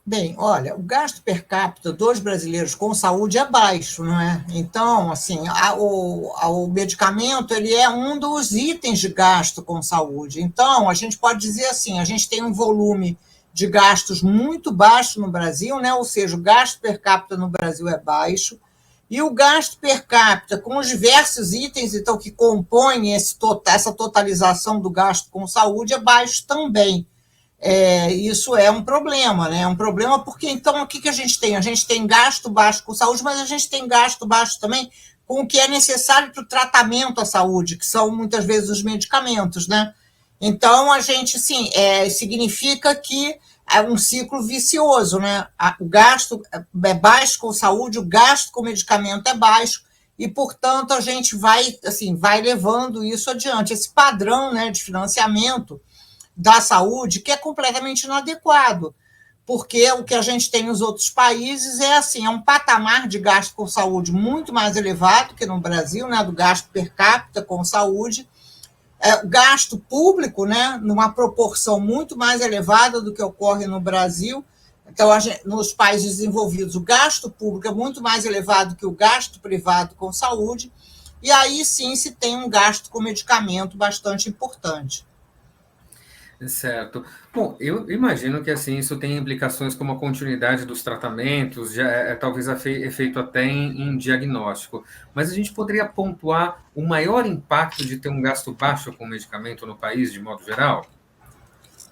Bem, olha, o gasto per capita dos brasileiros com saúde é baixo, não é? Então, assim, o medicamento ele é um dos itens de gasto com saúde. Então, a gente pode dizer assim, a gente tem um volume de gastos muito baixo no Brasil, né? Ou seja, o gasto per capita no Brasil é baixo, e o gasto per capita, com os diversos itens então, que compõem essa totalização do gasto com saúde, é baixo também. Isso é um problema, né? É um problema porque, então, o que, que a gente tem? A gente tem gasto baixo com saúde, mas a gente tem gasto baixo também com o que é necessário para o tratamento à saúde, que são muitas vezes os medicamentos, né? Então, a gente, sim, significa que é um ciclo vicioso, né? O gasto é baixo com saúde, o gasto com medicamento é baixo, e, portanto, a gente vai, assim, vai levando isso adiante. Esse padrão, né, de financiamento da saúde, que é completamente inadequado, porque o que a gente tem nos outros países é assim, é um patamar de gasto com saúde muito mais elevado que no Brasil, né, do gasto per capita com saúde, gasto público, né, numa proporção muito mais elevada do que ocorre no Brasil. Então, nos países desenvolvidos, o gasto público é muito mais elevado que o gasto privado com saúde, e aí sim se tem um gasto com medicamento bastante importante. Certo. Bom, eu imagino que assim isso tem implicações como a continuidade dos tratamentos, já talvez efeito até em diagnóstico. Mas a gente poderia pontuar o maior impacto de ter um gasto baixo com medicamento no país, de modo geral?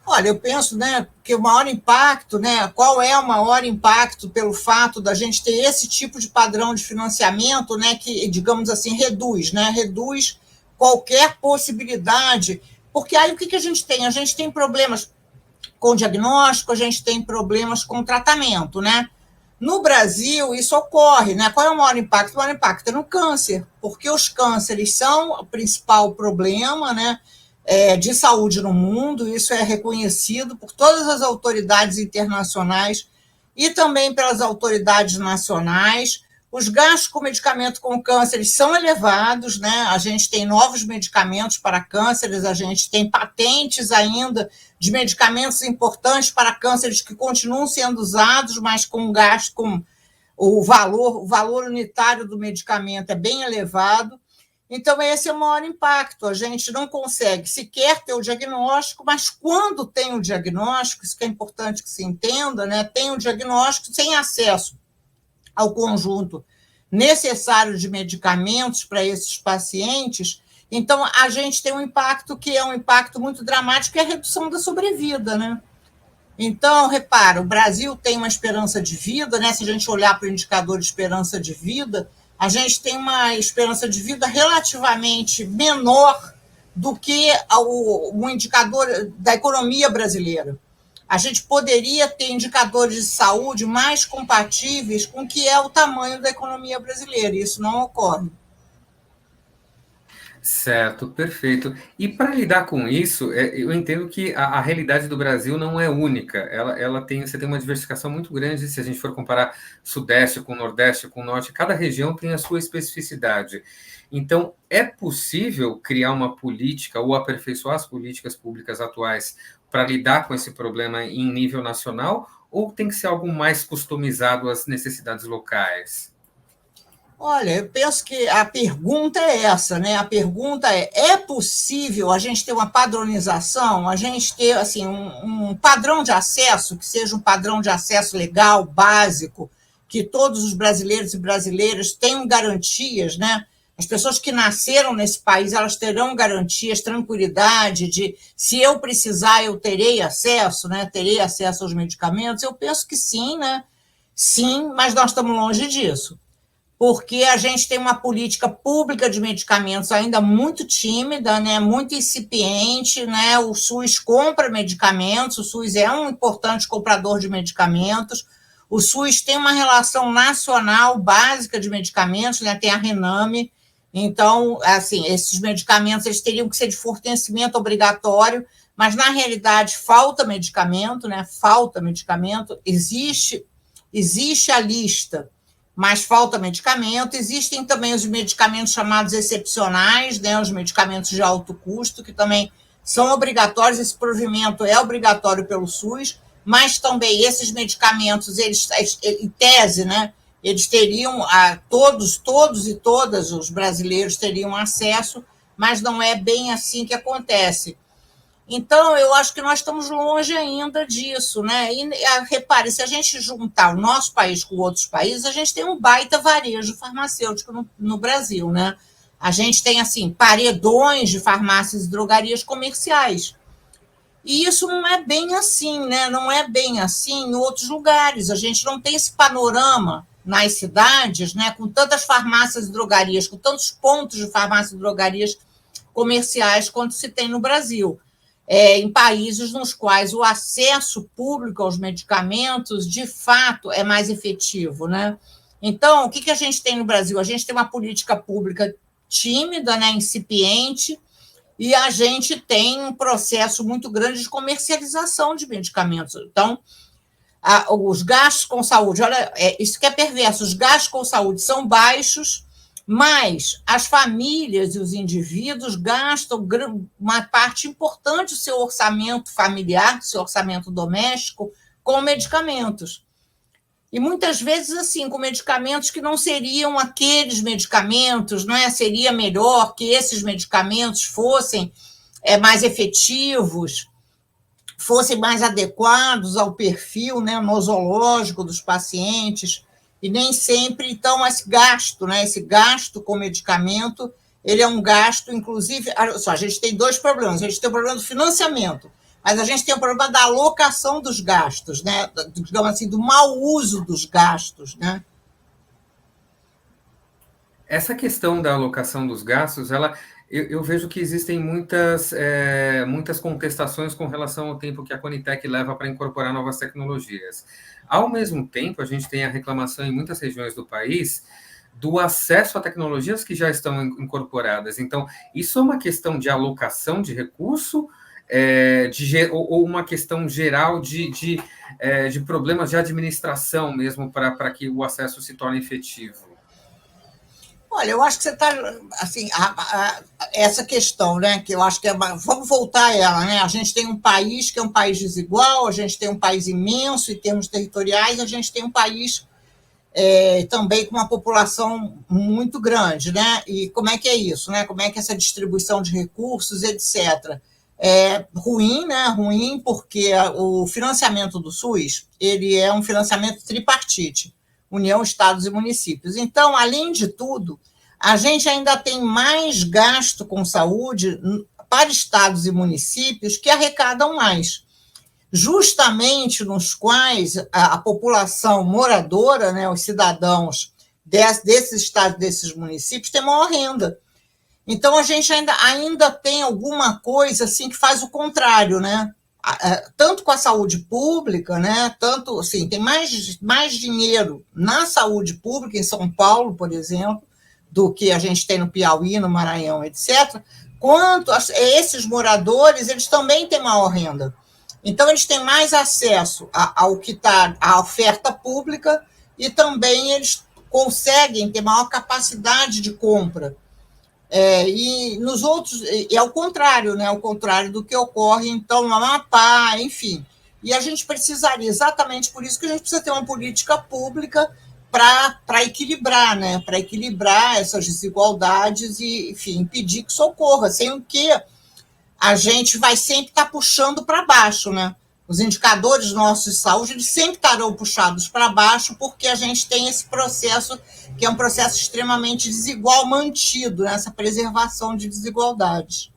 Olha, eu penso, né, que o maior impacto, né, qual é o maior impacto pelo fato da gente ter esse tipo de padrão de financiamento, né, que, digamos assim, reduz qualquer possibilidade, porque aí o que, que a gente tem? A gente tem problemas com diagnóstico, a gente tem problemas com tratamento, né? No Brasil, isso ocorre, né? Qual é o maior impacto? O maior impacto é no câncer, porque os cânceres são o principal problema, né? De saúde no mundo, isso é reconhecido por todas as autoridades internacionais e também pelas autoridades nacionais. Os gastos com medicamento com cânceres são elevados, né? A gente tem novos medicamentos para cânceres, a gente tem patentes ainda de medicamentos importantes para cânceres que continuam sendo usados, mas com gasto, com o valor unitário do medicamento é bem elevado. Então, esse é o maior impacto. A gente não consegue sequer ter o diagnóstico, mas quando tem o diagnóstico, isso que é importante que se entenda, né? Tem o diagnóstico sem acesso ao conjunto necessário de medicamentos para esses pacientes, então a gente tem um impacto que é um impacto muito dramático, que é a redução da sobrevida, né? Então, repara, o Brasil tem uma esperança de vida, né? Se a gente olhar para o indicador de esperança de vida, a gente tem uma esperança de vida relativamente menor do que o indicador da economia brasileira. A gente poderia ter indicadores de saúde mais compatíveis com o que é o tamanho da economia brasileira, e isso não ocorre. Certo, perfeito. E para lidar com isso, eu entendo que a realidade do Brasil não é única. Você tem uma diversificação muito grande se a gente for comparar Sudeste com Nordeste, com Norte. Cada região tem a sua especificidade. Então, é possível criar uma política ou aperfeiçoar as políticas públicas atuais para lidar com esse problema em nível nacional, ou tem que ser algo mais customizado às necessidades locais? Olha, eu penso que a pergunta é essa, né? A pergunta é possível a gente ter uma padronização, a gente ter assim um padrão de acesso, que seja um padrão de acesso legal, básico, que todos os brasileiros e brasileiras tenham garantias, né? As pessoas que nasceram nesse país, elas terão garantias, tranquilidade de, se eu precisar, eu terei acesso, né? Terei acesso aos medicamentos. Eu penso que sim, né? Sim, mas nós estamos longe disso, porque a gente tem uma política pública de medicamentos ainda muito tímida, né, muito incipiente, né, o SUS compra medicamentos, o SUS é um importante comprador de medicamentos, o SUS tem uma relação nacional básica de medicamentos, né, tem a Rename, então, assim, esses medicamentos eles teriam que ser de fornecimento obrigatório, mas na realidade falta medicamento, né, falta medicamento, existe a lista, mas falta medicamento. Existem também os medicamentos chamados excepcionais, né, os medicamentos de alto custo, que também são obrigatórios, esse provimento é obrigatório pelo SUS, mas também esses medicamentos, eles, em tese, né, eles teriam, todos e todas os brasileiros teriam acesso, mas não é bem assim que acontece. Então, eu acho que nós estamos longe ainda disso, né? E repare, se a gente juntar o nosso país com outros países, a gente tem um baita varejo farmacêutico no Brasil, né? A gente tem, assim, paredões de farmácias e drogarias comerciais. E isso não é bem assim, né? Não é bem assim em outros lugares. A gente não tem esse panorama nas cidades, né? Com tantas farmácias e drogarias, com tantos pontos de farmácias e drogarias comerciais quanto se tem no Brasil. Em países nos quais o acesso público aos medicamentos, de fato, é mais efetivo, né? Então, o que a gente tem no Brasil? A gente tem uma política pública tímida, né, incipiente, e a gente tem um processo muito grande de comercialização de medicamentos. Então, os gastos com saúde, olha, isso que é perverso, os gastos com saúde são baixos, mas as famílias e os indivíduos gastam uma parte importante do seu orçamento familiar, do seu orçamento doméstico, com medicamentos. E muitas vezes, assim, com medicamentos que não seriam aqueles medicamentos, não é? Seria melhor que esses medicamentos fossem mais efetivos, fossem mais adequados ao perfil, né, nosológico dos pacientes, e nem sempre, então, esse gasto com medicamento, ele é um gasto, inclusive, a gente tem dois problemas, a gente tem o problema do financiamento, mas a gente tem o problema da alocação dos gastos, né, digamos assim, do mau uso dos gastos, né? Essa questão da alocação dos gastos, eu vejo que existem muitas contestações com relação ao tempo que a Conitec leva para incorporar novas tecnologias. Ao mesmo tempo, a gente tem a reclamação em muitas regiões do país do acesso a tecnologias que já estão incorporadas. Então, isso é uma questão de alocação de recurso, ou uma questão geral de problemas de administração mesmo para que o acesso se torne efetivo? Olha, eu acho que você está, assim, essa questão, né, que eu acho que vamos voltar a ela, né? A gente tem um país que é um país desigual, a gente tem um país imenso em termos territoriais, a gente tem um país também com uma população muito grande, né? E como é que é isso, né? Como é que essa distribuição de recursos, etc. É ruim, né? Ruim porque o financiamento do SUS, ele é um financiamento tripartite. União, estados e municípios. Então, além de tudo, a gente ainda tem mais gasto com saúde para estados e municípios que arrecadam mais, justamente nos quais a população moradora, né, os cidadãos desses estados, desses municípios, tem maior renda. Então, a gente ainda tem alguma coisa assim que faz o contrário, né? Tanto com a saúde pública, né? Tanto assim, tem mais dinheiro na saúde pública em São Paulo, por exemplo, do que a gente tem no Piauí, no Maranhão, etc. Quanto esses moradores, eles também têm maior renda. Então, eles têm mais acesso ao que está à oferta pública e também eles conseguem ter maior capacidade de compra. E nos outros, é ao contrário, né? Ao contrário do que ocorre, então, no Amapá, enfim. E a gente precisaria, exatamente por isso que a gente precisa ter uma política pública para equilibrar, né? Para equilibrar essas desigualdades e, enfim, impedir que isso ocorra, sem o que a gente vai sempre estar puxando para baixo, né? Os indicadores nossos de saúde, eles sempre estarão puxados para baixo, porque a gente tem esse processo, que é um processo extremamente desigual, mantido, né? Essa preservação de desigualdades.